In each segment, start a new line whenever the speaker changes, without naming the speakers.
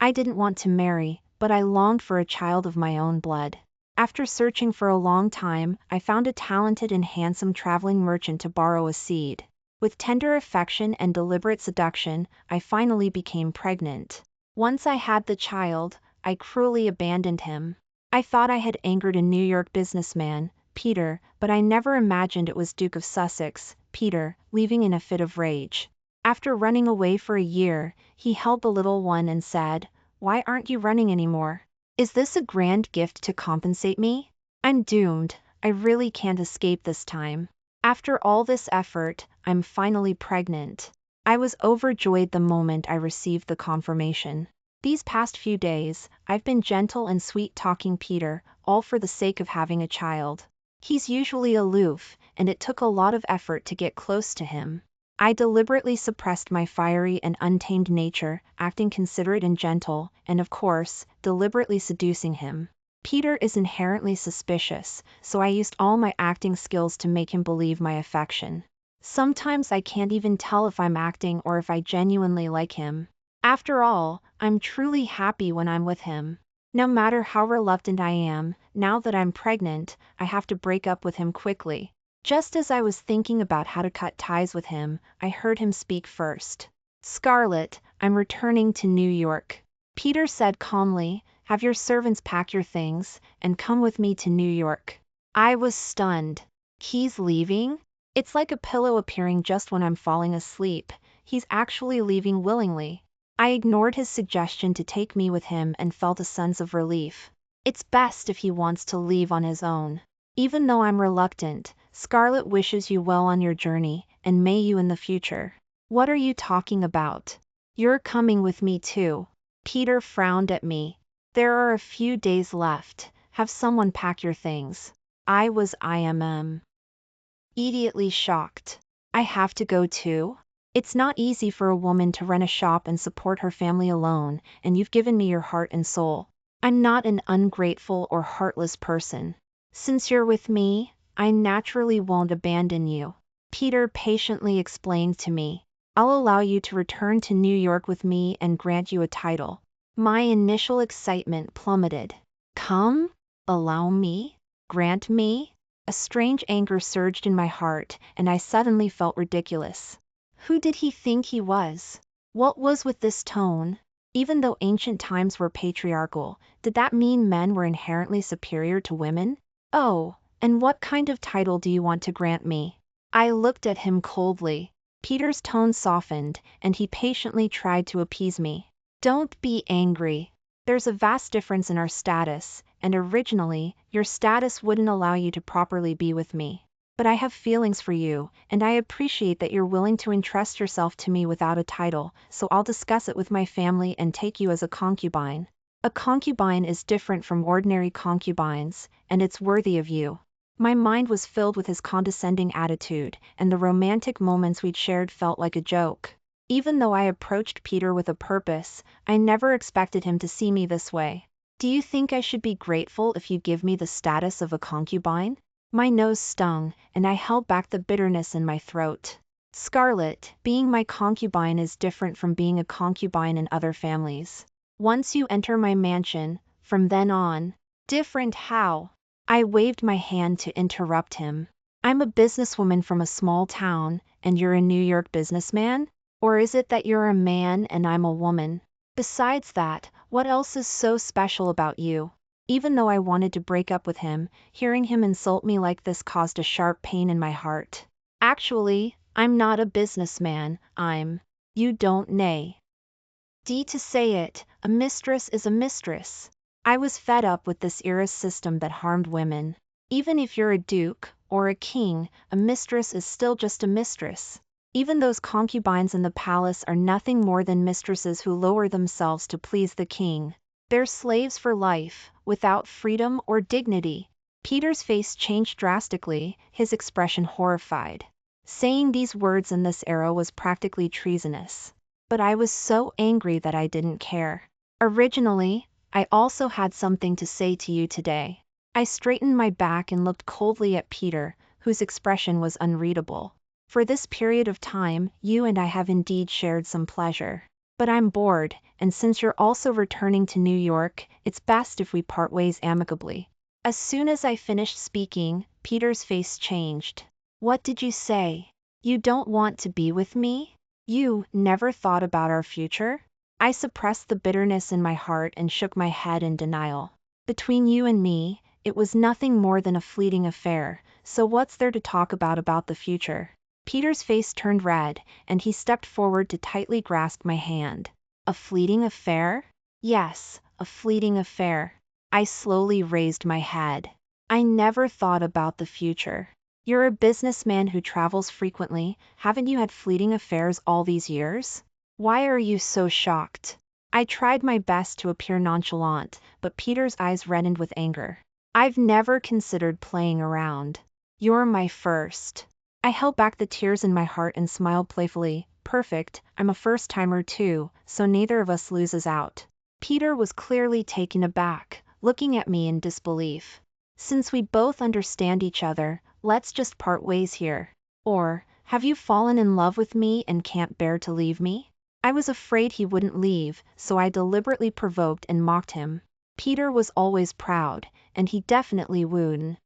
I didn't want to marry, but I longed for a child of my own blood. After searching for a long time, I found a talented and handsome traveling merchant to borrow a seed. With tender affection and deliberate seduction, I finally became pregnant. Once I had the child, I cruelly abandoned him. I thought I had angered a New York businessman, Peter, but I never imagined it was Duke of Sussex, Peter, leaving in a fit of rage. After running away for a year, he held the little one and said, "Why aren't you running anymore? Is this a grand gift to compensate me? I'm doomed, I really can't escape this time." After all this effort, I'm finally pregnant. I was overjoyed the moment I received the confirmation. These past few days, I've been gentle and sweet-talking Peter, all for the sake of having a child. He's usually aloof, and it took a lot of effort to get close to him. I deliberately suppressed my fiery and untamed nature, acting considerate and gentle, and of course, deliberately seducing him. Peter is inherently suspicious, so I used all my acting skills to make him believe my affection. Sometimes I can't even tell if I'm acting or if I genuinely like him. After all, I'm truly happy when I'm with him. No matter how reluctant I am, now that I'm pregnant, I have to break up with him quickly. Just as I was thinking about how to cut ties with him, I heard him speak first. "Scarlett, I'm returning to New York," Peter said calmly. "Have your servants pack your things, and come with me to New York." I was stunned. He's leaving? It's like a pillow appearing just when I'm falling asleep. He's actually leaving willingly. I ignored his suggestion to take me with him and felt a sense of relief. It's best if he wants to leave on his own. Even though I'm reluctant, Scarlett wishes you well on your journey, and may you in the future. What are you talking about? You're coming with me too. Peter frowned at me. There are a few days left. Have someone pack your things. I was immediately shocked. I have to go too? It's not easy for a woman to run a shop and support her family alone, and you've given me your heart and soul. I'm not an ungrateful or heartless person. Since you're with me, I naturally won't abandon you. Peter patiently explained to me. I'll allow you to return to New York with me and grant you a title. My initial excitement plummeted. Come? Allow me? Grant me? A strange anger surged in my heart, and I suddenly felt ridiculous. Who did he think he was? What was with this tone? Even though ancient times were patriarchal, did that mean men were inherently superior to women? Oh, and what kind of title do you want to grant me? I looked at him coldly. Peter's tone softened, and he patiently tried to appease me. Don't be angry. There's a vast difference in our status, and originally, your status wouldn't allow you to properly be with me. But I have feelings for you, and I appreciate that you're willing to entrust yourself to me without a title, so I'll discuss it with my family and take you as a concubine. A concubine is different from ordinary concubines, and it's worthy of you. My mind was filled with his condescending attitude, and the romantic moments we'd shared felt like a joke. Even though I approached Peter with a purpose, I never expected him to see me this way. Do you think I should be grateful if you give me the status of a concubine? My nose stung, and I held back the bitterness in my throat. Scarlett, being my concubine is different from being a concubine in other families. Once you enter my mansion, from then on. Different how? I waved my hand to interrupt him. I'm a businesswoman from a small town, and you're a New York businessman? Or is it that you're a man and I'm a woman? Besides that, what else is so special about you? Even though I wanted to break up with him, hearing him insult me like this caused a sharp pain in my heart. Actually, I'm not a businessman, you don't know. To say it, a mistress is a mistress. I was fed up with this era system that harmed women. Even if you're a duke, or a king, a mistress is still just a mistress. Even those concubines in the palace are nothing more than mistresses who lower themselves to please the king. They're slaves for life, without freedom or dignity. Peter's face changed drastically, his expression horrified. Saying these words in this era was practically treasonous. But I was so angry that I didn't care. Originally, I also had something to say to you today. I straightened my back and looked coldly at Peter, whose expression was unreadable. For this period of time, you and I have indeed shared some pleasure. But I'm bored, and since you're also returning to New York, it's best if we part ways amicably. As soon as I finished speaking, Peter's face changed. What did you say? You don't want to be with me? You never thought about our future? I suppressed the bitterness in my heart and shook my head in denial. Between you and me, it was nothing more than a fleeting affair, so what's there to talk about the future? Peter's face turned red, and he stepped forward to tightly grasp my hand. A fleeting affair? Yes, a fleeting affair. I slowly raised my head. I never thought about the future. You're a businessman who travels frequently, haven't you had fleeting affairs all these years? Why are you so shocked? I tried my best to appear nonchalant, but Peter's eyes reddened with anger. I've never considered playing around. You're my first. I held back the tears in my heart and smiled playfully. Perfect, I'm a first-timer too, so neither of us loses out. Peter was clearly taken aback, looking at me in disbelief. Since we both understand each other, let's just part ways here. Or, have you fallen in love with me and can't bear to leave me? I was afraid he wouldn't leave, so I deliberately provoked and mocked him. Peter was always proud, and he definitely wouldn't.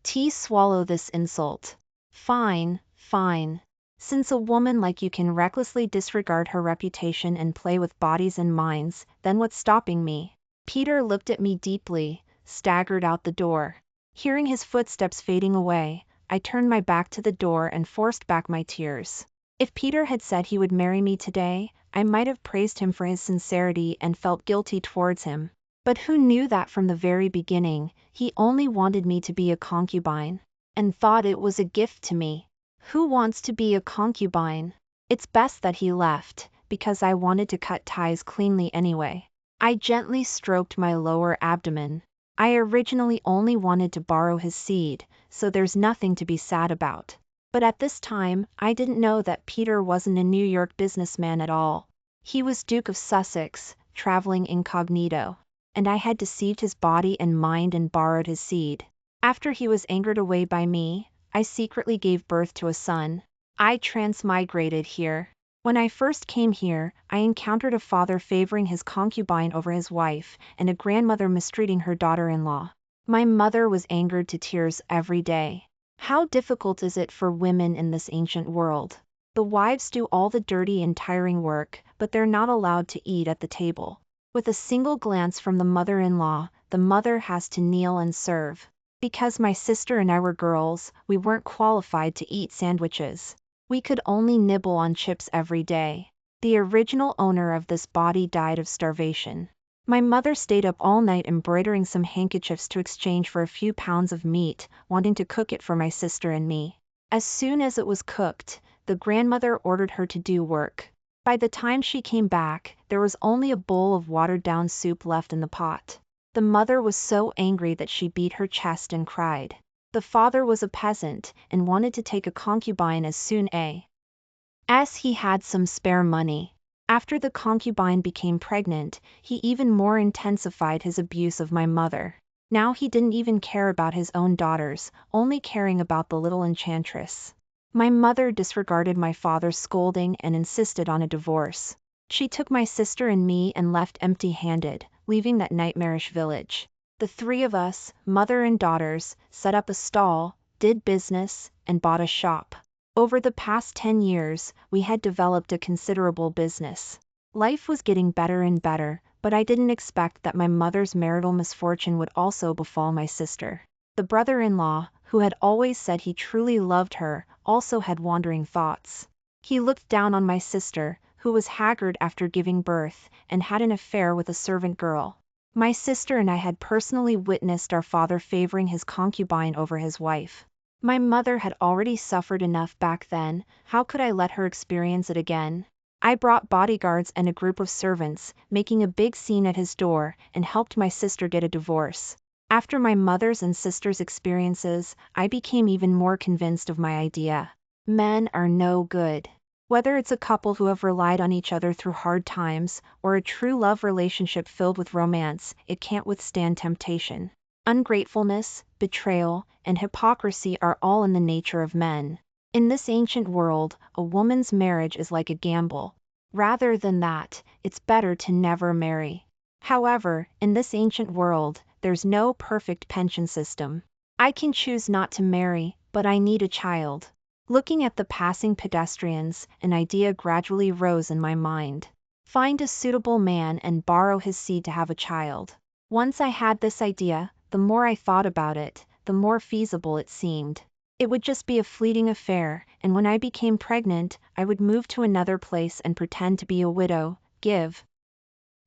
Swallow this insult. Fine, fine. Since a woman like you can recklessly disregard her reputation and play with bodies and minds, then what's stopping me? Peter looked at me deeply, staggered out the door. Hearing his footsteps fading away, I turned my back to the door and forced back my tears. If Peter had said he would marry me today, I might have praised him for his sincerity and felt guilty towards him. But who knew that from the very beginning, he only wanted me to be a concubine, and thought it was a gift to me. Who wants to be a concubine? It's best that he left, because I wanted to cut ties cleanly anyway. I gently stroked my lower abdomen. I originally only wanted to borrow his seed, so there's nothing to be sad about. But at this time, I didn't know that Peter wasn't a New York businessman at all. He was Duke of Sussex, traveling incognito. And I had deceived his body and mind and borrowed his seed. After he was angered away by me, I secretly gave birth to a son. I transmigrated here. When I first came here, I encountered a father favoring his concubine over his wife, and a grandmother mistreating her daughter-in-law. My mother was angered to tears every day. How difficult is it for women in this ancient world? The wives do all the dirty and tiring work, but they're not allowed to eat at the table. With a single glance from the mother-in-law, the mother has to kneel and serve. Because my sister and I were girls, we weren't qualified to eat sandwiches. We could only nibble on chips every day. The original owner of this body died of starvation. My mother stayed up all night embroidering some handkerchiefs to exchange for a few pounds of meat, wanting to cook it for my sister and me. As soon as it was cooked, the grandmother ordered her to do work. By the time she came back, there was only a bowl of watered-down soup left in the pot. The mother was so angry that she beat her chest and cried. The father was a peasant, and wanted to take a concubine as soon as he had some spare money. After the concubine became pregnant, he even more intensified his abuse of my mother. Now he didn't even care about his own daughters, only caring about the little enchantress. My mother disregarded my father's scolding and insisted on a divorce. She took my sister and me and left empty-handed, leaving that nightmarish village. The three of us, mother and daughters, set up a stall, did business, and bought a shop. Over the past 10 years, we had developed a considerable business. Life was getting better and better, but I didn't expect that my mother's marital misfortune would also befall my sister. The brother-in-law, who had always said he truly loved her, also had wandering thoughts. He looked down on my sister, who was haggard after giving birth, and had an affair with a servant girl. My sister and I had personally witnessed our father favoring his concubine over his wife. My mother had already suffered enough back then, how could I let her experience it again? I brought bodyguards and a group of servants, making a big scene at his door, and helped my sister get a divorce. After my mother's and sister's experiences, I became even more convinced of my idea. Men are no good. Whether it's a couple who have relied on each other through hard times, or a true love relationship filled with romance, it can't withstand temptation. Ungratefulness, betrayal, and hypocrisy are all in the nature of men. In this ancient world, a woman's marriage is like a gamble. Rather than that, it's better to never marry. However, in this ancient world, there's no perfect pension system. I can choose not to marry, but I need a child. Looking at the passing pedestrians, an idea gradually rose in my mind. Find a suitable man and borrow his seed to have a child. Once I had this idea, the more I thought about it, the more feasible it seemed. It would just be a fleeting affair, and when I became pregnant, I would move to another place and pretend to be a widow, give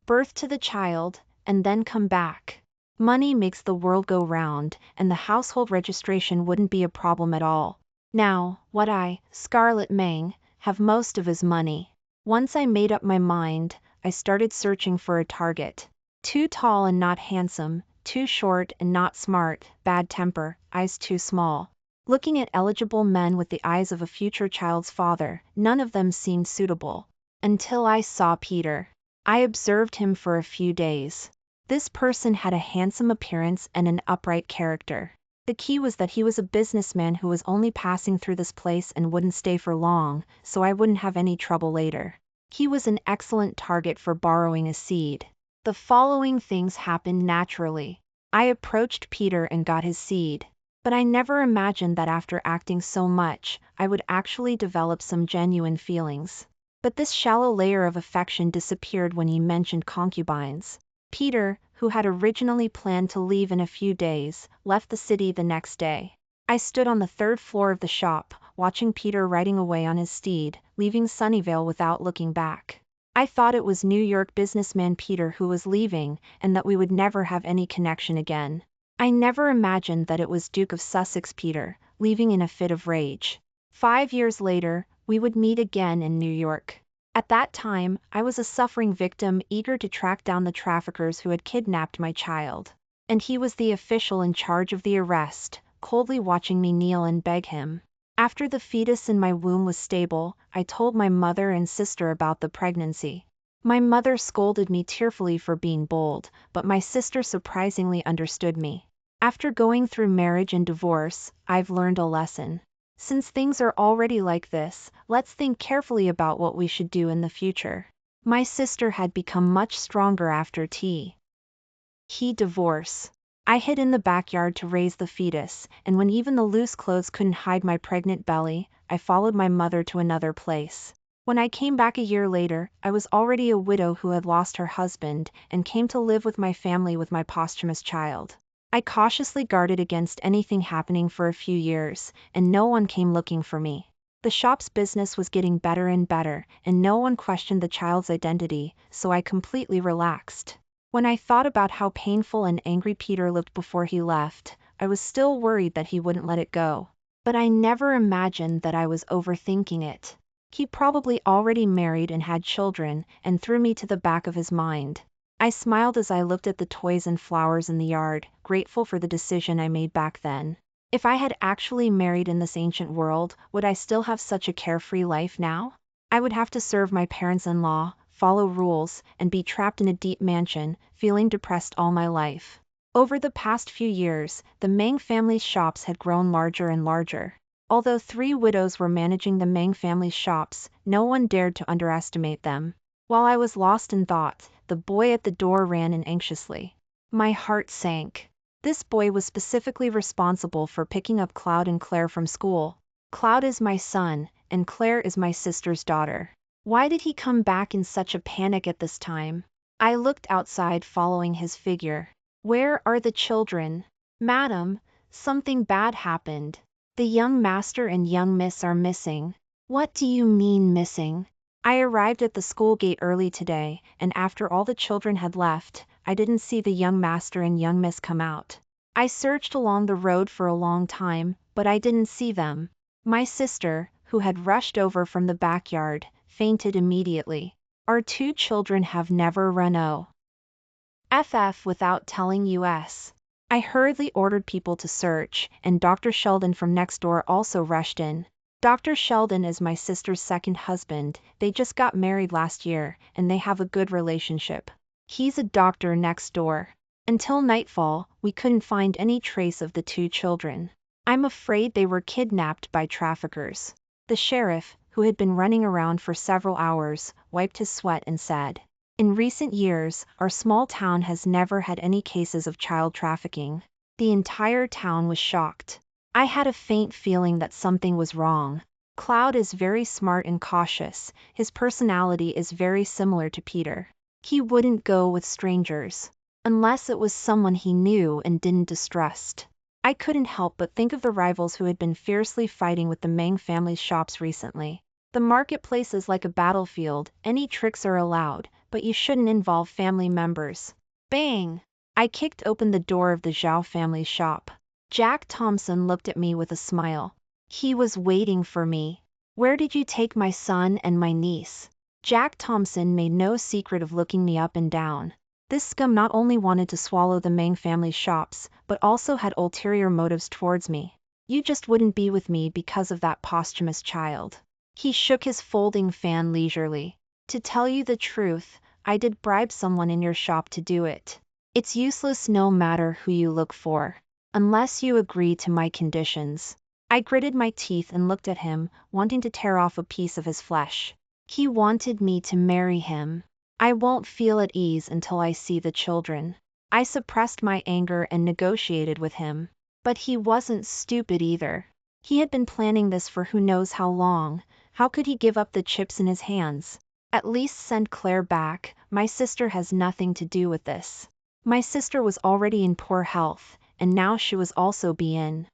birth to the child, and then come back. Money makes the world go round, and the household registration wouldn't be a problem at all. Now, what I, Scarlet Mang, have most of is money. Once I made up my mind, I started searching for a target. Too tall and not handsome, too short and not smart, bad temper, eyes too small. Looking at eligible men with the eyes of a future child's father, none of them seemed suitable. Until I saw Peter. I observed him for a few days. This person had a handsome appearance and an upright character. The key was that he was a businessman who was only passing through this place and wouldn't stay for long, so I wouldn't have any trouble later. He was an excellent target for borrowing a seed. The following things happened naturally. I approached Peter and got his seed. But I never imagined that after acting so much, I would actually develop some genuine feelings. But this shallow layer of affection disappeared when he mentioned concubines. Peter, who had originally planned to leave in a few days, left the city the next day. I stood on the third floor of the shop, watching Peter riding away on his steed, leaving Sunnyvale without looking back. I thought it was New York businessman Peter who was leaving, and that we would never have any connection again. I never imagined that it was Duke of Sussex Peter, leaving in a fit of rage. 5 years later, we would meet again in New York. At that time, I was a suffering victim eager to track down the traffickers who had kidnapped my child. And he was the official in charge of the arrest, coldly watching me kneel and beg him. After the fetus in my womb was stable, I told my mother and sister about the pregnancy. My mother scolded me tearfully for being bold, but my sister surprisingly understood me. After going through marriage and divorce, I've learned a lesson. Since things are already like this, let's think carefully about what we should do in the future. My sister had become much stronger after he divorce. I hid in the backyard to raise the fetus, and when even the loose clothes couldn't hide my pregnant belly, I followed my mother to another place. When I came back a year later, I was already a widow who had lost her husband, and came to live with my family with my posthumous child. I cautiously guarded against anything happening for a few years, and no one came looking for me. The shop's business was getting better and better, and no one questioned the child's identity, so I completely relaxed. When I thought about how painful and angry Peter looked before he left, I was still worried that he wouldn't let it go. But I never imagined that I was overthinking it. He probably already married and had children, and threw me to the back of his mind. I smiled as I looked at the toys and flowers in the yard, grateful for the decision I made back then. If I had actually married in this ancient world, would I still have such a carefree life now? I would have to serve my parents-in-law, follow rules, and be trapped in a deep mansion, feeling depressed all my life. Over the past few years, the Mang family's shops had grown larger and larger. Although 3 widows were managing the Mang family's shops, no one dared to underestimate them. While I was lost in thought, the boy at the door ran in anxiously. My heart sank. This boy was specifically responsible for picking up Cloud and Claire from school. Cloud is my son, and Claire is my sister's daughter. Why did he come back in such a panic at this time? I looked outside following his figure. Where are the children? Madam, something bad happened. The young master and young miss are missing. What do you mean missing? I arrived at the school gate early today, and after all the children had left, I didn't see the young master and young miss come out. I searched along the road for a long time, but I didn't see them. My sister, who had rushed over from the backyard, fainted immediately. Our 2 children have never run off without telling us. I hurriedly ordered people to search, and Dr. Sheldon from next door also rushed in. Dr. Sheldon is my sister's second husband. They just got married last year, and they have a good relationship. He's a doctor next door. Until nightfall, we couldn't find any trace of the 2 children. I'm afraid they were kidnapped by traffickers. The sheriff, who had been running around for several hours, wiped his sweat and said, "In recent years, our small town has never had any cases of child trafficking." The entire town was shocked. I had a faint feeling that something was wrong. Cloud is very smart and cautious. His personality is very similar to Peter. He wouldn't go with strangers, unless it was someone he knew and didn't distrust. I couldn't help but think of the rivals who had been fiercely fighting with the Meng family's shops recently. The marketplace is like a battlefield. Any tricks are allowed, but you shouldn't involve family members. Bang! I kicked open the door of the Zhao family's shop. Jack Thompson looked at me with a smile. He was waiting for me. "Where did you take my son and my niece?" Jack Thompson made no secret of looking me up and down. This scum not only wanted to swallow the Meng family's shops, but also had ulterior motives towards me. "You just wouldn't be with me because of that posthumous child." He shook his folding fan leisurely. "To tell you the truth, I did bribe someone in your shop to do it. It's useless no matter who you look for, unless you agree to my conditions." I gritted my teeth and looked at him, wanting to tear off a piece of his flesh. He wanted me to marry him. I won't feel at ease until I see the children. I suppressed my anger and negotiated with him. But he wasn't stupid either. He had been planning this for who knows how long. How could he give up the chips in his hands? "At least send Claire back. My sister has nothing to do with this." My sister was already in poor health, and now she was also being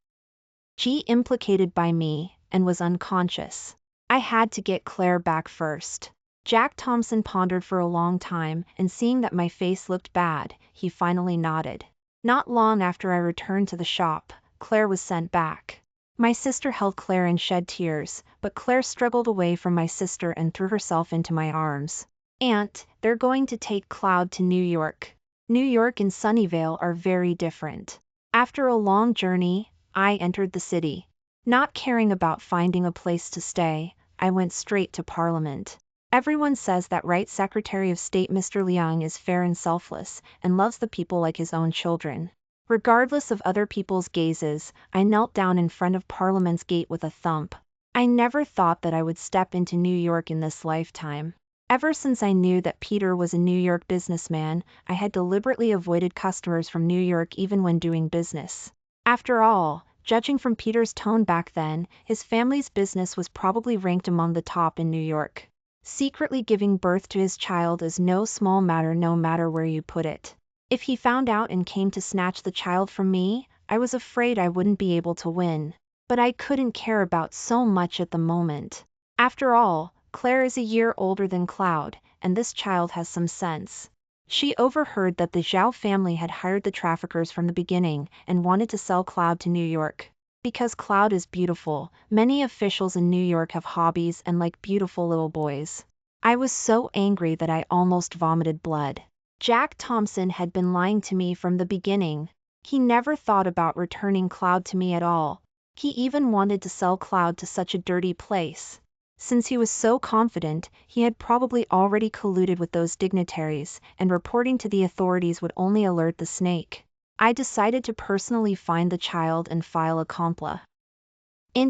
implicated by me, and was unconscious. I had to get Claire back first. Jack Thompson pondered for a long time, and seeing that my face looked bad, he finally nodded. Not long after I returned to the shop, Claire was sent back. My sister held Claire and shed tears, but Claire struggled away from my sister and threw herself into my arms. "Aunt, they're going to take Cloud to New York." New York and Sunnyvale are very different. After a long journey, I entered the city. Not caring about finding a place to stay, I went straight to Parliament. Everyone says that Right Secretary of State Mr. Liang is fair and selfless, and loves the people like his own children. Regardless of other people's gazes, I knelt down in front of Parliament's gate with a thump. I never thought that I would step into New York in this lifetime. Ever since I knew that Peter was a New York businessman, I had deliberately avoided customers from New York even when doing business. After all, judging from Peter's tone back then, his family's business was probably ranked among the top in New York. Secretly giving birth to his child is no small matter no matter where you put it. If he found out and came to snatch the child from me, I was afraid I wouldn't be able to win. But I couldn't care about so much at the moment. After all, Claire is a year older than Cloud, and this child has some sense. She overheard that the Zhao family had hired the traffickers from the beginning and wanted to sell Cloud to New York. Because Cloud is beautiful, many officials in New York have hobbies and like beautiful little boys. I was so angry that I almost vomited blood. Jack Thompson had been lying to me from the beginning. He never thought about returning Cloud to me at all. He even wanted to sell Cloud to such a dirty place. Since he was so confident, he had probably already colluded with those dignitaries, and reporting to the authorities would only alert the snake. I decided to personally find the child and file a complaint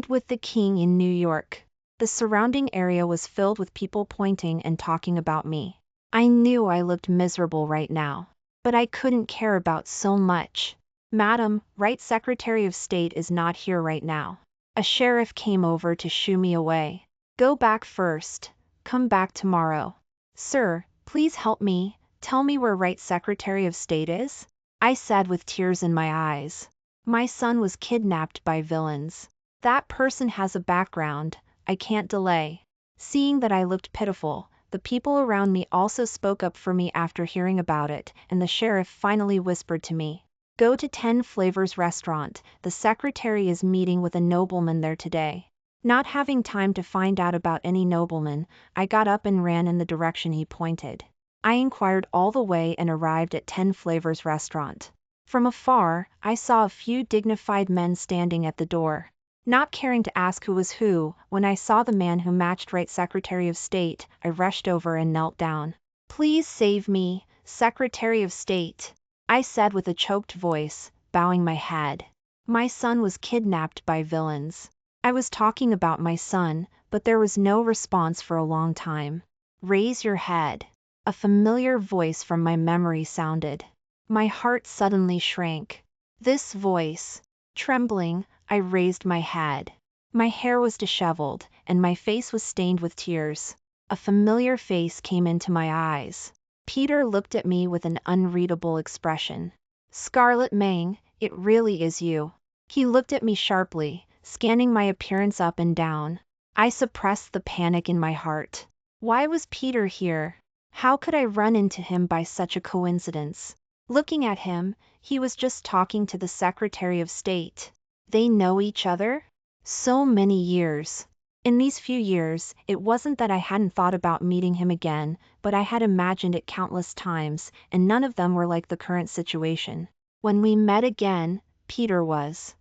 with the king in New York. The surrounding area was filled with people pointing and talking about me. I knew I looked miserable right now, but I couldn't care about so much. "Madam, Right Secretary of State is not here right now." A sheriff came over to shoo me away. "Go back first. Come back tomorrow." "Sir, please help me. Tell me where Right Secretary of State is," I said with tears in my eyes. "My son was kidnapped by villains. That person has a background. I can't delay." Seeing that I looked pitiful, the people around me also spoke up for me after hearing about it, and the sheriff finally whispered to me, "Go to 10 Flavors restaurant. The secretary is meeting with a nobleman there today." Not having time to find out about any nobleman, I got up and ran in the direction he pointed. I inquired all the way and arrived at 10 Flavors restaurant. From afar, I saw a few dignified men standing at the door. Not caring to ask who was who, when I saw the man who matched Right Secretary of State, I rushed over and knelt down. "Please save me, Secretary of State," I said with a choked voice, bowing my head. My son was kidnapped by villains. I was talking about my son, but there was no response for a long time. Raise your head. A familiar voice from my memory sounded. My heart suddenly shrank. This voice. Trembling, I raised my head. My hair was disheveled, and my face was stained with tears. A familiar face came into my eyes. Peter looked at me with an unreadable expression. Scarlet Mang, it really is you. He looked at me sharply, scanning my appearance up and down. I suppressed the panic in my heart. Why was Peter here? How could I run into him by such a coincidence? Looking at him, he was just talking to the Secretary of State. They know each other? So many years. In these few years, it wasn't that I hadn't thought about meeting him again, but I had imagined it countless times, and none of them were like the current situation. When we met again, Peter was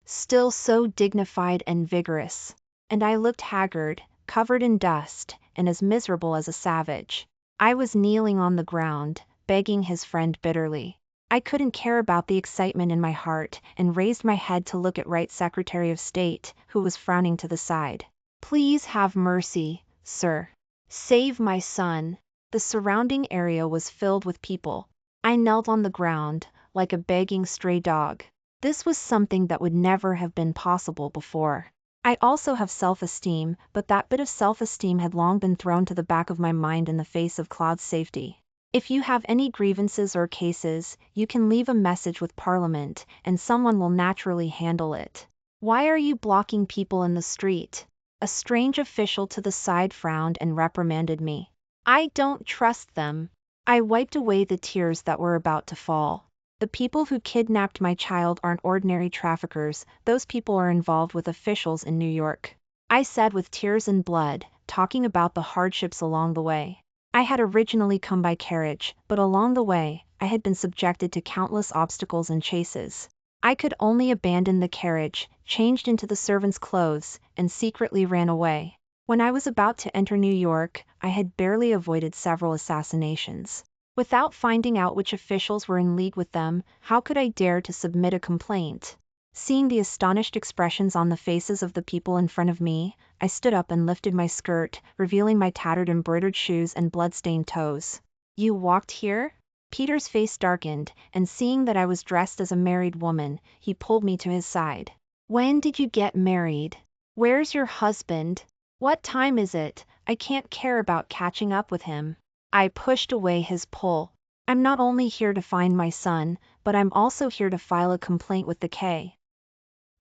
still so dignified and vigorous. And I looked haggard, covered in dust, and as miserable as a savage. I was kneeling on the ground, begging his friend bitterly. I couldn't care about the excitement in my heart, and raised my head to look at Right Secretary of State, who was frowning to the side. Please have mercy, sir. Save my son. The surrounding area was filled with people. I knelt on the ground, like a begging stray dog. This was something that would never have been possible before. I also have self-esteem, but that bit of self-esteem had long been thrown to the back of my mind in the face of Cloud's safety. If you have any grievances or cases, you can leave a message with Parliament, and someone will naturally handle it. Why are you blocking people in the street? A strange official to the side frowned and reprimanded me. I don't trust them. I wiped away the tears that were about to fall. The people who kidnapped my child aren't ordinary traffickers, those people are involved with officials in New York. I said with tears and blood, talking about the hardships along the way. I had originally come by carriage, but along the way, I had been subjected to countless obstacles and chases. I could only abandon the carriage, changed into the servant's clothes, and secretly ran away. When I was about to enter New York, I had barely avoided several assassinations. Without finding out which officials were in league with them, how could I dare to submit a complaint? Seeing the astonished expressions on the faces of the people in front of me, I stood up and lifted my skirt, revealing my tattered embroidered shoes and blood-stained toes. You walked here? Peter's face darkened, and seeing that I was dressed as a married woman, he pulled me to his side. When did you get married? Where's your husband? What time is it? I can't care about catching up with him. I pushed away his pull. I'm not only here to find my son, but I'm also here to file a complaint with the K.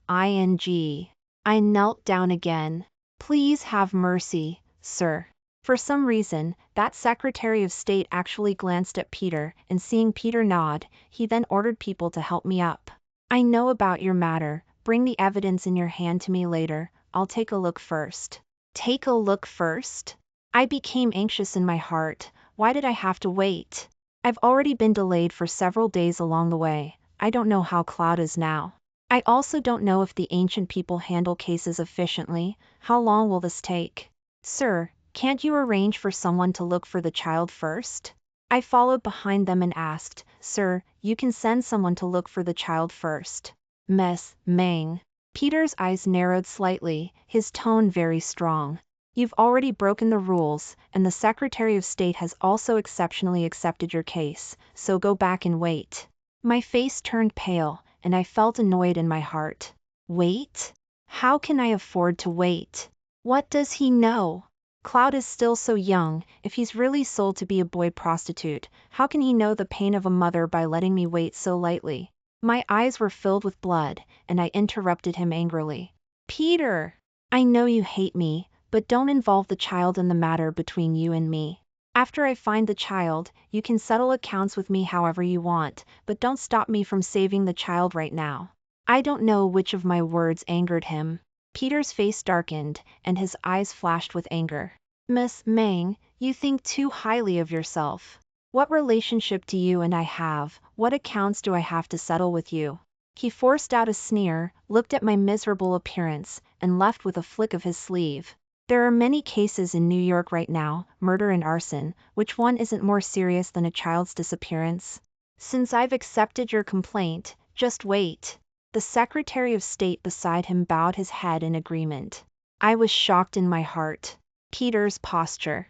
I knelt down again. Please have mercy, sir. For some reason, that Secretary of State actually glanced at Peter, and seeing Peter nod, he then ordered people to help me up. I know about your matter. Bring the evidence in your hand to me later. I'll take a look first. Take a look first? I became anxious in my heart. Why did I have to wait? I've already been delayed for several days along the way. I don't know how Cloud is now. I also don't know if the ancient people handle cases efficiently. How long will this take? Sir, can't you arrange for someone to look for the child first? I followed behind them and asked, Sir, you can send someone to look for the child first. Miss Mang. Peter's eyes narrowed slightly, his tone very strong. You've already broken the rules, and the Secretary of State has also exceptionally accepted your case, so go back and wait. My face turned pale, and I felt annoyed in my heart. Wait? How can I afford to wait? What does he know? Cloud is still so young. If he's really sold to be a boy prostitute, how can he know the pain of a mother by letting me wait so lightly? My eyes were filled with blood, and I interrupted him angrily. Peter! I know you hate me, but don't involve the child in the matter between you and me. After I find the child, you can settle accounts with me however you want, but don't stop me from saving the child right now. I don't know which of my words angered him. Peter's face darkened, and his eyes flashed with anger. Miss Mang, you think too highly of yourself. What relationship do you and I have? What accounts do I have to settle with you? He forced out a sneer, looked at my miserable appearance, and left with a flick of his sleeve. There are many cases in New York right now, murder and arson. Which one isn't more serious than a child's disappearance? Since I've accepted your complaint, just wait. The Secretary of State beside him bowed his head in agreement. I was shocked in my heart. Peter's posture.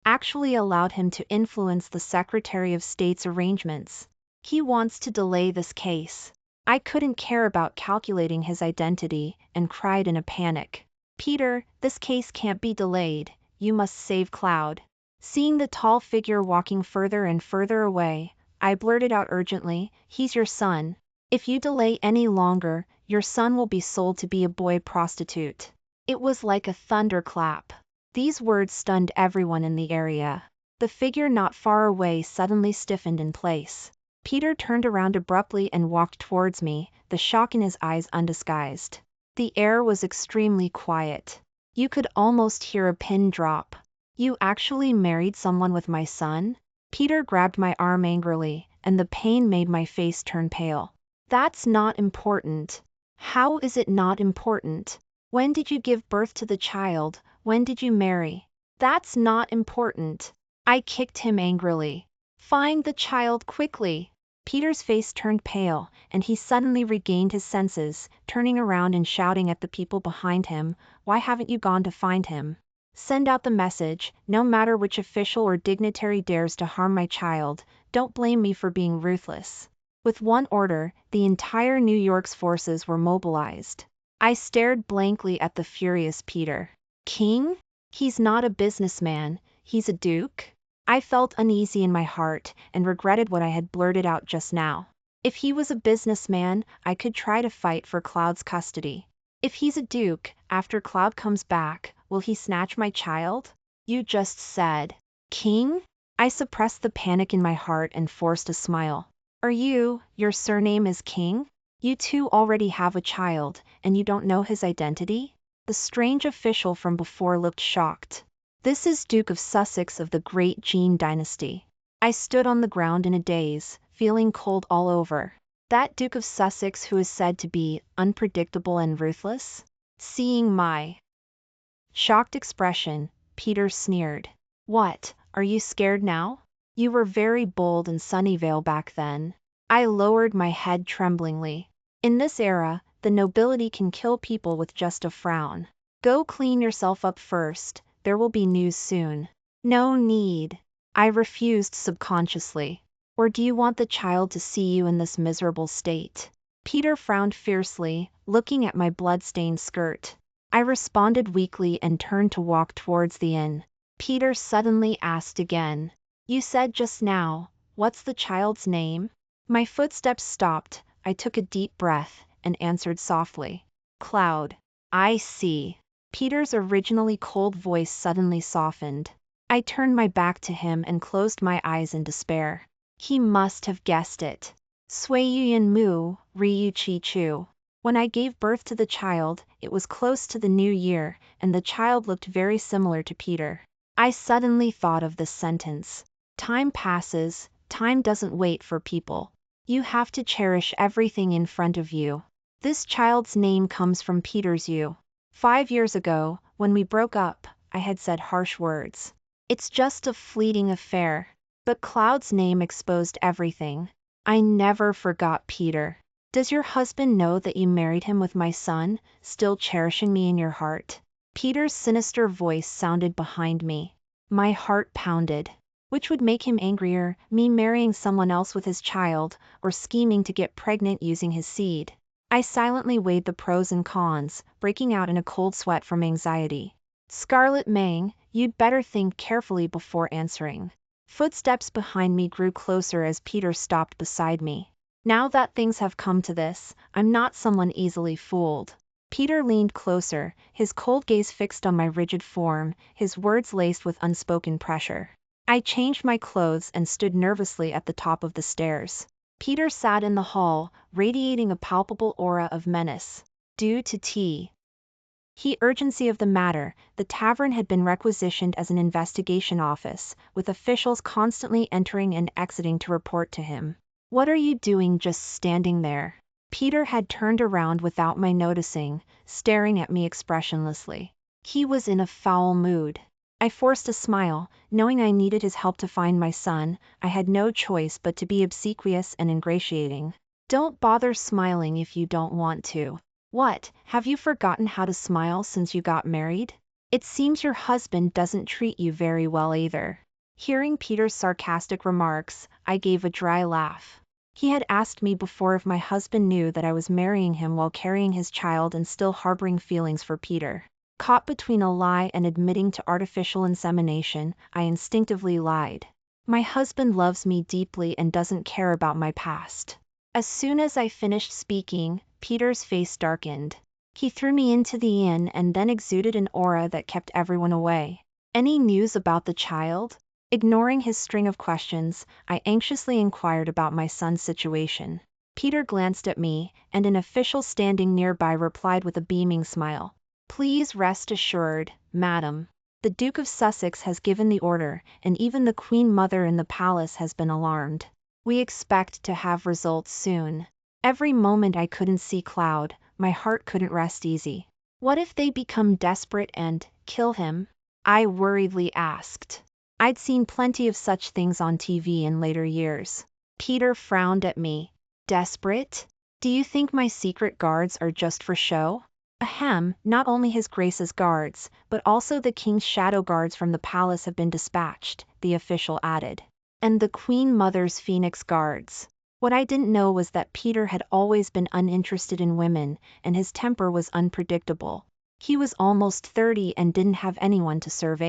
actually allowed him to influence the Secretary of State's arrangements. He wants to delay this case. I couldn't care about calculating his identity and cried in a panic. Peter, this case can't be delayed. You must save Cloud. Seeing the tall figure walking further and further away, I blurted out urgently, he's your son. If you delay any longer, your son will be sold to be a boy prostitute. It was like a thunderclap. These words stunned everyone in the area. The figure not far away suddenly stiffened in place. Peter turned around abruptly and walked towards me, the shock in his eyes undisguised. The air was extremely quiet. You could almost hear a pin drop. You actually married someone with my son? Peter grabbed my arm angrily, and the pain made my face turn pale. That's not important. How is it not important? When did you give birth to the child? When did you marry? That's not important. I kicked him angrily. Find the child quickly. Peter's face turned pale, and he suddenly regained his senses, turning around and shouting at the people behind him, why haven't you gone to find him? Send out the message, no matter which official or dignitary dares to harm my child, don't blame me for being ruthless. With one order, the entire New York's forces were mobilized. I stared blankly at the furious Peter. King? He's not a businessman, he's a duke? I felt uneasy in my heart and regretted what I had blurted out just now. If he was a businessman, I could try to fight for Cloud's custody. If he's a duke, after Cloud comes back, will he snatch my child? You just said, King? I suppressed the panic in my heart and forced a smile. Your surname is King? You two already have a child, and you don't know his identity? The strange official from before looked shocked. This is Duke of Sussex of the Great Jean dynasty. I stood on the ground in a daze, feeling cold all over. That Duke of Sussex who is said to be unpredictable and ruthless? Seeing my shocked expression, Peter sneered. What, are you scared now? You were very bold in Sunnyvale back then. I lowered my head tremblingly. In this era, the nobility can kill people with just a frown. Go clean yourself up first. There will be news soon. No need. I refused subconsciously. Or do you want the child to see you in this miserable state? Peter frowned fiercely, looking at my blood-stained skirt. I responded weakly and turned to walk towards the inn. Peter suddenly asked again. You said just now, what's the child's name? My footsteps stopped, I took a deep breath, and answered softly. Cloud. I see. Peter's originally cold voice suddenly softened. I turned my back to him and closed my eyes in despair. He must have guessed it. Sui Yuyan Mu, Ryu Chi Chu. When I gave birth to the child, it was close to the new year, and the child looked very similar to Peter. I suddenly thought of this sentence. Time passes, time doesn't wait for people. You have to cherish everything in front of you. This child's name comes from Peter's you. 5 years ago, when we broke up, I had said harsh words. It's just a fleeting affair. But Cloud's name exposed everything. I never forgot Peter. Does your husband know that you married him with my son, still cherishing me in your heart? Peter's sinister voice sounded behind me. My heart pounded. Which would make him angrier, me marrying someone else with his child, or scheming to get pregnant using his seed? I silently weighed the pros and cons, breaking out in a cold sweat from anxiety. Scarlet Mang, you'd better think carefully before answering. Footsteps behind me grew closer as Peter stopped beside me. Now that things have come to this, I'm not someone easily fooled. Peter leaned closer, his cold gaze fixed on my rigid form, his words laced with unspoken pressure. I changed my clothes and stood nervously at the top of the stairs. Peter sat in the hall, radiating a palpable aura of menace. Due to the urgency of the matter, the tavern had been requisitioned as an investigation office, with officials constantly entering and exiting to report to him. What are you doing just standing there? Peter had turned around without my noticing, staring at me expressionlessly. He was in a foul mood. I forced a smile, knowing I needed his help to find my son. I had no choice but to be obsequious and ingratiating. Don't bother smiling if you don't want to. What, have you forgotten how to smile since you got married? It seems your husband doesn't treat you very well either. Hearing Peter's sarcastic remarks, I gave a dry laugh. He had asked me before if my husband knew that I was marrying him while carrying his child and still harboring feelings for Peter. Caught between a lie and admitting to artificial insemination, I instinctively lied. My husband loves me deeply and doesn't care about my past. As soon as I finished speaking, Peter's face darkened. He threw me into the inn and then exuded an aura that kept everyone away. Any news about the child? Ignoring his string of questions, I anxiously inquired about my son's situation. Peter glanced at me, and an official standing nearby replied with a beaming smile. Please rest assured, madam. The Duke of Sussex has given the order, and even the Queen Mother in the palace has been alarmed. We expect to have results soon. Every moment I couldn't see Cloud, my heart couldn't rest easy. What if they become desperate and kill him? I worriedly asked. I'd seen plenty of such things on TV in later years. Peter frowned at me. Desperate? Do you think my secret guards are just for show? Ahem, not only His Grace's guards, but also the King's shadow guards from the palace have been dispatched, the official added. And the Queen Mother's Phoenix guards. What I didn't know was that Peter had always been uninterested in women, and his temper was unpredictable. He was almost 30 and didn't have anyone to serve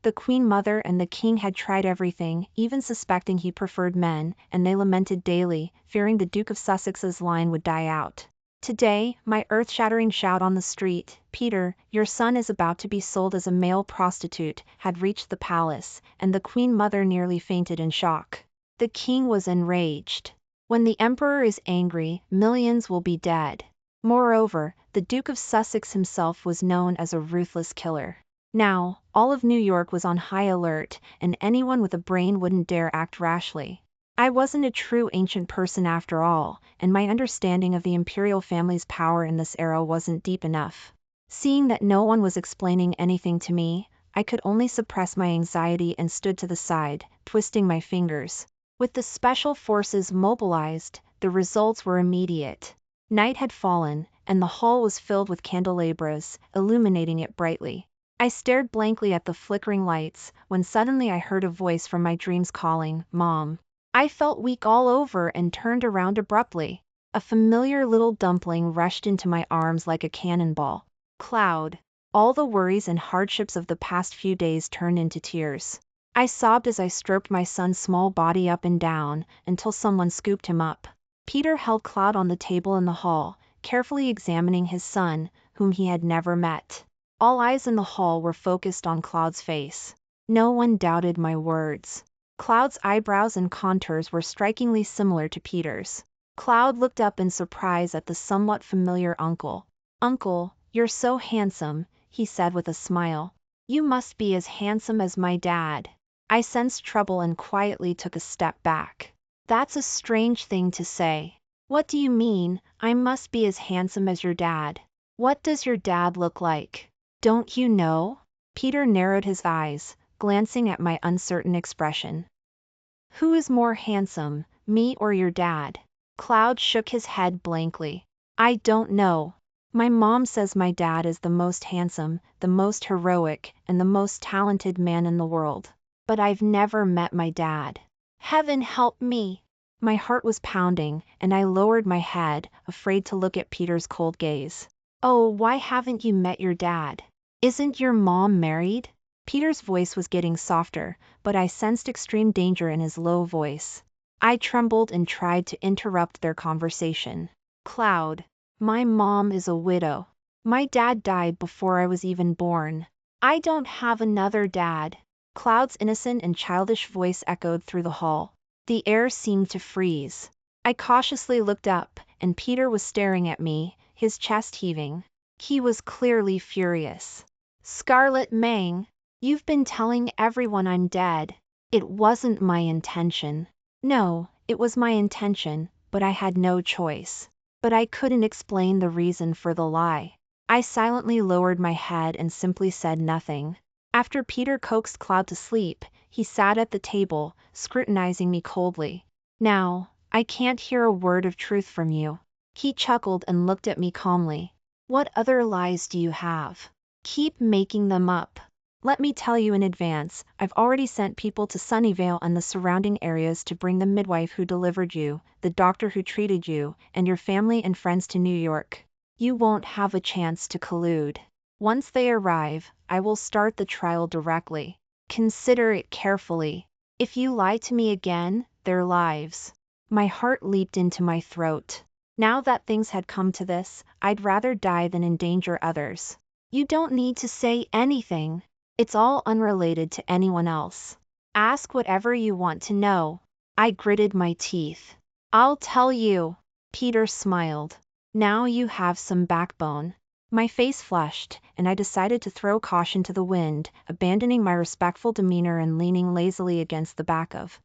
the Queen Mother and the King had tried everything, even suspecting he preferred men, and they lamented daily, fearing the Duke of Sussex's line would die out. Today, my earth-shattering shout on the street, Peter, your son is about to be sold as a male prostitute, had reached the palace, and the Queen Mother nearly fainted in shock. The king was enraged. When the emperor is angry, millions will be dead. Moreover, the Duke of Sussex himself was known as a ruthless killer. Now, all of New York was on high alert, and anyone with a brain wouldn't dare act rashly. I wasn't a true ancient person after all, and my understanding of the imperial family's power in this era wasn't deep enough. Seeing that no one was explaining anything to me, I could only suppress my anxiety and stood to the side, twisting my fingers. With the special forces mobilized, the results were immediate. Night had fallen, and the hall was filled with candelabras, illuminating it brightly. I stared blankly at the flickering lights, when suddenly I heard a voice from my dreams calling, Mom. I felt weak all over and turned around abruptly. A familiar little dumpling rushed into my arms like a cannonball. Cloud. All the worries and hardships of the past few days turned into tears. I sobbed as I stroked my son's small body up and down, until someone scooped him up. Peter held Cloud on the table in the hall, carefully examining his son, whom he had never met. All eyes in the hall were focused on Cloud's face. No one doubted my words. Cloud's eyebrows and contours were strikingly similar to Peter's. Cloud looked up in surprise at the somewhat familiar uncle. Uncle, you're so handsome, he said with a smile. You must be as handsome as my dad. I sensed trouble and quietly took a step back. That's a strange thing to say. What do you mean, I must be as handsome as your dad? What does your dad look like? Don't you know? Peter narrowed his eyes, glancing at my uncertain expression. Who is more handsome, me or your dad? Cloud shook his head blankly. I don't know. My mom says my dad is the most handsome, the most heroic, and the most talented man in the world. But I've never met my dad. Heaven help me! My heart was pounding, and I lowered my head, afraid to look at Peter's cold gaze. Oh, why haven't you met your dad? Isn't your mom married? Peter's voice was getting softer, but I sensed extreme danger in his low voice. I trembled and tried to interrupt their conversation. Cloud, my mom is a widow. My dad died before I was even born. I don't have another dad. Cloud's innocent and childish voice echoed through the hall. The air seemed to freeze. I cautiously looked up, and Peter was staring at me, his chest heaving. He was clearly furious. Scarlet Mang, you've been telling everyone I'm dead. It wasn't my intention. No, it was my intention, but I had no choice. But I couldn't explain the reason for the lie. I silently lowered my head and simply said nothing. After Peter coaxed Cloud to sleep, he sat at the table, scrutinizing me coldly. Now, I can't hear a word of truth from you. He chuckled and looked at me calmly. What other lies do you have? Keep making them up. Let me tell you in advance, I've already sent people to Sunnyvale and the surrounding areas to bring the midwife who delivered you, the doctor who treated you, and your family and friends to New York. You won't have a chance to collude. Once they arrive, I will start the trial directly. Consider it carefully. If you lie to me again, their lives. My heart leaped into my throat. Now that things had come to this, I'd rather die than endanger others. You don't need to say anything. It's all unrelated to anyone else. Ask whatever you want to know. I gritted my teeth. I'll tell you. Peter smiled. Now you have some backbone. My face flushed, and I decided to throw caution to the wind, abandoning my respectful demeanor and leaning lazily against the back of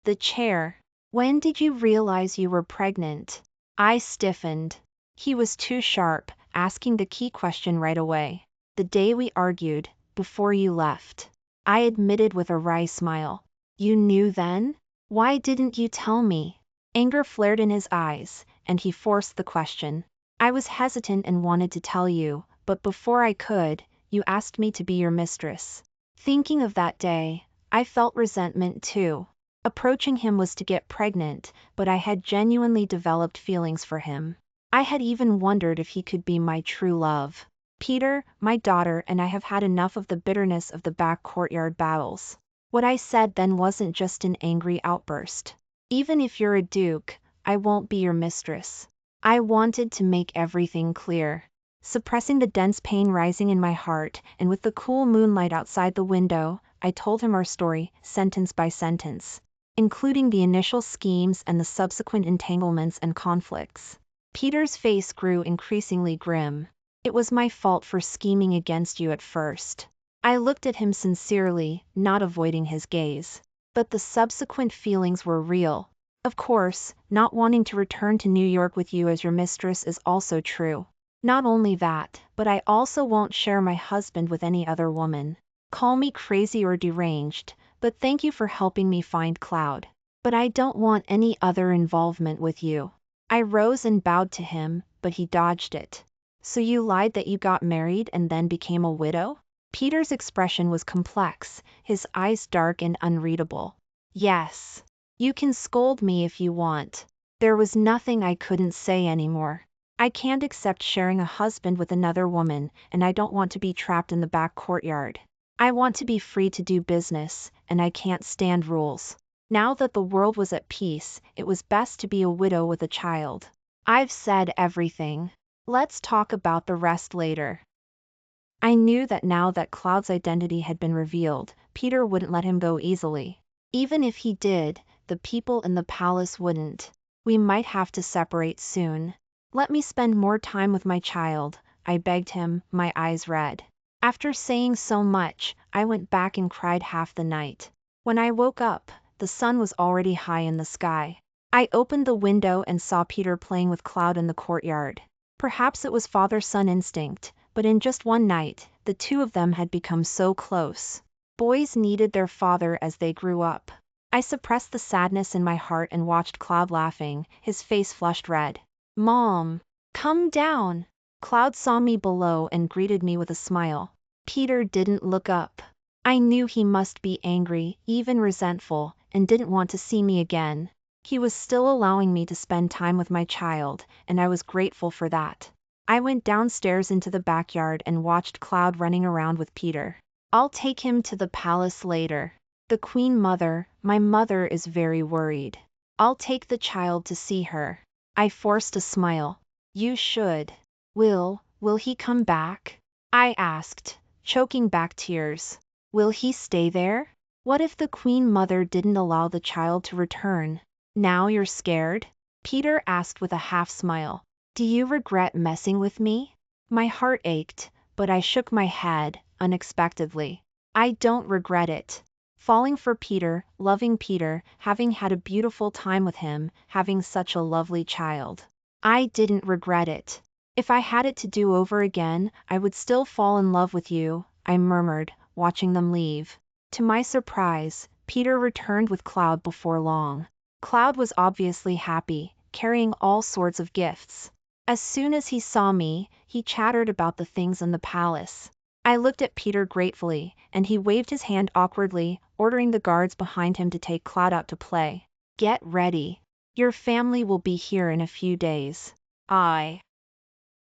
the chair. When did you realize you were pregnant? I stiffened. He was too sharp, asking the key question right away. The day we argued, before you left. I admitted with a wry smile. You knew then? Why didn't you tell me? Anger flared in his eyes, and he forced the question. I was hesitant and wanted to tell you, but before I could, you asked me to be your mistress. Thinking of that day, I felt resentment too. Approaching him was to get pregnant, but I had genuinely developed feelings for him. I had even wondered if he could be my true love. Peter, my daughter, and I have had enough of the bitterness of the back courtyard battles. What I said then wasn't just an angry outburst. Even if you're a duke, I won't be your mistress. I wanted to make everything clear. Suppressing the dense pain rising in my heart, and with the cool moonlight outside the window, I told him our story, sentence by sentence, including the initial schemes and the subsequent entanglements and conflicts. Peter's face grew increasingly grim. It was my fault for scheming against you at first. I looked at him sincerely, not avoiding his gaze. But the subsequent feelings were real. Of course, not wanting to return to New York with you as your mistress is also true. Not only that, but I also won't share my husband with any other woman. Call me crazy or deranged, but thank you for helping me find Cloud. But I don't want any other involvement with you. I rose and bowed to him, but he dodged it. So you lied that you got married and then became a widow? Peter's expression was complex, his eyes dark and unreadable. Yes. You can scold me if you want. There was nothing I couldn't say anymore. I can't accept sharing a husband with another woman, and I don't want to be trapped in the back courtyard. I want to be free to do business, and I can't stand rules. Now that the world was at peace, it was best to be a widow with a child. I've said everything. Let's talk about the rest later. I knew that now that Cloud's identity had been revealed, Peter wouldn't let him go easily. Even if he did, the people in the palace wouldn't. We might have to separate soon. Let me spend more time with my child, I begged him, my eyes red. After saying so much, I went back and cried half the night. When I woke up, the sun was already high in the sky. I opened the window and saw Peter playing with Cloud in the courtyard. Perhaps it was father-son instinct, but in just one night, the two of them had become so close. Boys needed their father as they grew up. I suppressed the sadness in my heart and watched Cloud laughing, his face flushed red. Mom, come down. Cloud saw me below and greeted me with a smile. Peter didn't look up. I knew he must be angry, even resentful, and didn't want to see me again. He was still allowing me to spend time with my child, and I was grateful for that. I went downstairs into the backyard and watched Cloud running around with Peter. I'll take him to the palace later. The Queen Mother, my mother, is very worried. I'll take the child to see her. I forced a smile. You should. Will he come back? I asked, choking back tears. Will he stay there? What if the Queen Mother didn't allow the child to return? Now you're scared? Peter asked with a half smile. Do you regret messing with me? My heart ached, but I shook my head, unexpectedly. I don't regret it. Falling for Peter, loving Peter, having had a beautiful time with him, having such a lovely child. I didn't regret it. If I had it to do over again, I would still fall in love with you, I murmured, watching them leave. To my surprise, Peter returned with Cloud before long. Cloud was obviously happy, carrying all sorts of gifts. As soon as he saw me, he chattered about the things in the palace. I looked at Peter gratefully, and he waved his hand awkwardly, ordering the guards behind him to take Cloud out to play. Get ready. Your family will be here in a few days. I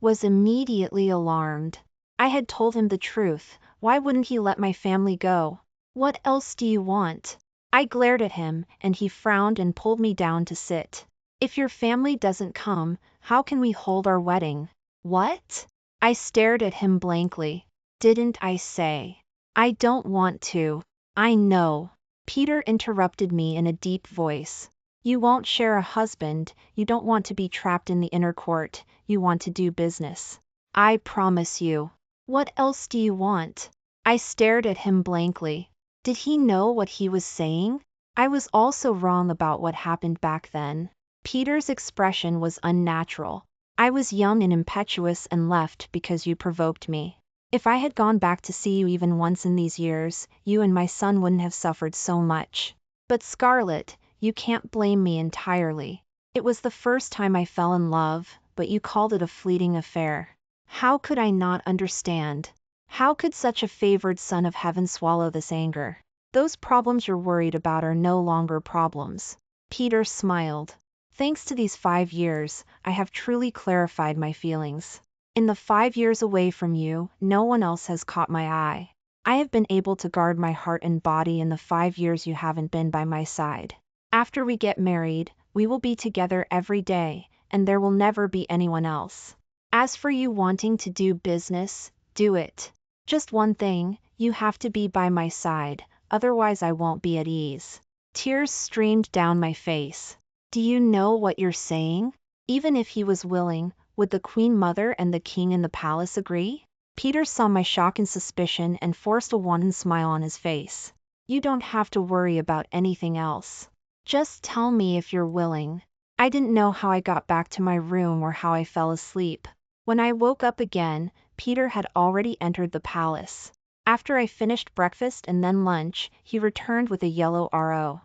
was immediately alarmed. I had told him the truth. Why wouldn't he let my family go? What else do you want? I glared at him, and he frowned and pulled me down to sit. If your family doesn't come, how can we hold our wedding? What? I stared at him blankly. Didn't I say? I don't want to. I know. Peter interrupted me in a deep voice. You won't share a husband, you don't want to be trapped in the inner court, you want to do business. I promise you. What else do you want? I stared at him blankly. Did he know what he was saying? I was also wrong about what happened back then. Peter's expression was unnatural. I was young and impetuous and left because you provoked me. If I had gone back to see you even once in these years, you and my son wouldn't have suffered so much. But Scarlett, you can't blame me entirely. It was the first time I fell in love, but you called it a fleeting affair. How could I not understand? How could such a favored son of heaven swallow this anger? Those problems you're worried about are no longer problems. Peter smiled. Thanks to these 5 years, I have truly clarified my feelings. In the 5 years away from you, no one else has caught my eye. I have been able to guard my heart and body in the 5 years you haven't been by my side. After we get married, we will be together every day, and there will never be anyone else. As for you wanting to do business, do it. Just one thing, you have to be by my side, otherwise I won't be at ease. Tears streamed down my face. Do you know what you're saying? Even if he was willing, would the Queen Mother and the King in the palace agree? Peter saw my shock and suspicion and forced a wanton smile on his face. You don't have to worry about anything else. Just tell me if you're willing. I didn't know how I got back to my room or how I fell asleep. When I woke up again, Peter had already entered the palace. After I finished breakfast and then lunch, he returned with a yellow RO.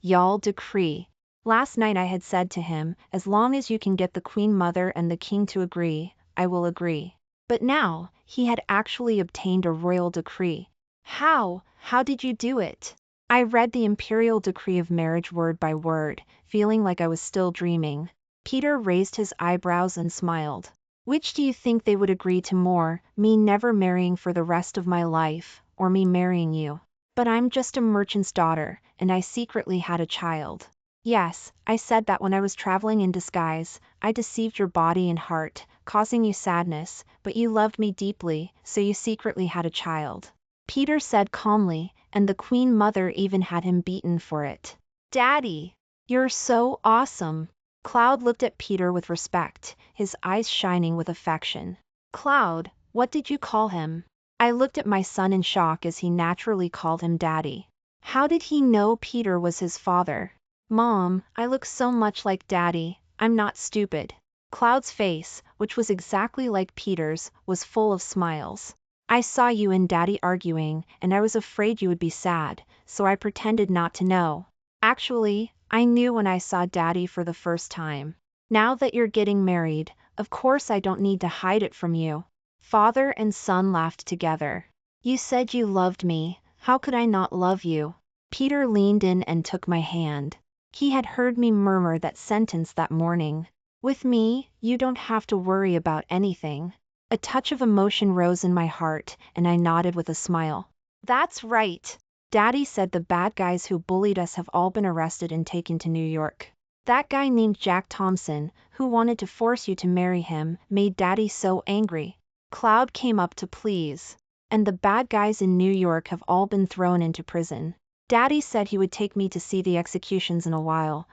Y'all decree. Last night I had said to him, as long as you can get the Queen Mother and the King to agree, I will agree. But now, he had actually obtained a royal decree. How did you do it? I read the imperial decree of marriage word by word, feeling like I was still dreaming. Peter raised his eyebrows and smiled. Which do you think they would agree to more, me never marrying for the rest of my life, or me marrying you? But I'm just a merchant's daughter, and I secretly had a child. Yes, I said that when I was traveling in disguise, I deceived your body and heart, causing you sadness, but you loved me deeply, so you secretly had a child. Peter said calmly, and the Queen Mother even had him beaten for it. Daddy, you're so awesome. Cloud looked at Peter with respect, his eyes shining with affection. Cloud, what did you call him? I looked at my son in shock as he naturally called him Daddy. How did he know Peter was his father? Mom, I look so much like Daddy, I'm not stupid. Cloud's face, which was exactly like Peter's, was full of smiles. I saw you and Daddy arguing, and I was afraid you would be sad, so I pretended not to know. Actually, I knew when I saw Daddy for the first time. Now that you're getting married, of course I don't need to hide it from you. Father and son laughed together. You said you loved me, how could I not love you? Peter leaned in and took my hand. He had heard me murmur that sentence that morning. With me, you don't have to worry about anything. A touch of emotion rose in my heart, and I nodded with a smile. That's right. Daddy said the bad guys who bullied us have all been arrested and taken to New York. That guy named Jack Thompson, who wanted to force you to marry him, made Daddy so angry. Cloud came up to please. And the bad guys in New York have all been thrown into prison. Daddy said he would take me to see the executions in a while,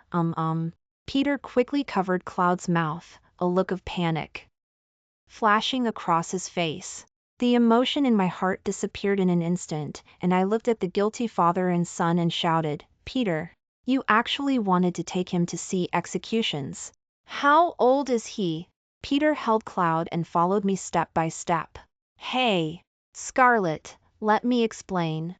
Peter quickly covered Cloud's mouth, a look of panic flashing across his face. The emotion in my heart disappeared in an instant, and I looked at the guilty father and son and shouted, Peter, you actually wanted to take him to see executions. How old is he? Peter held Cloud and followed me step by step. Hey, Scarlett, let me explain.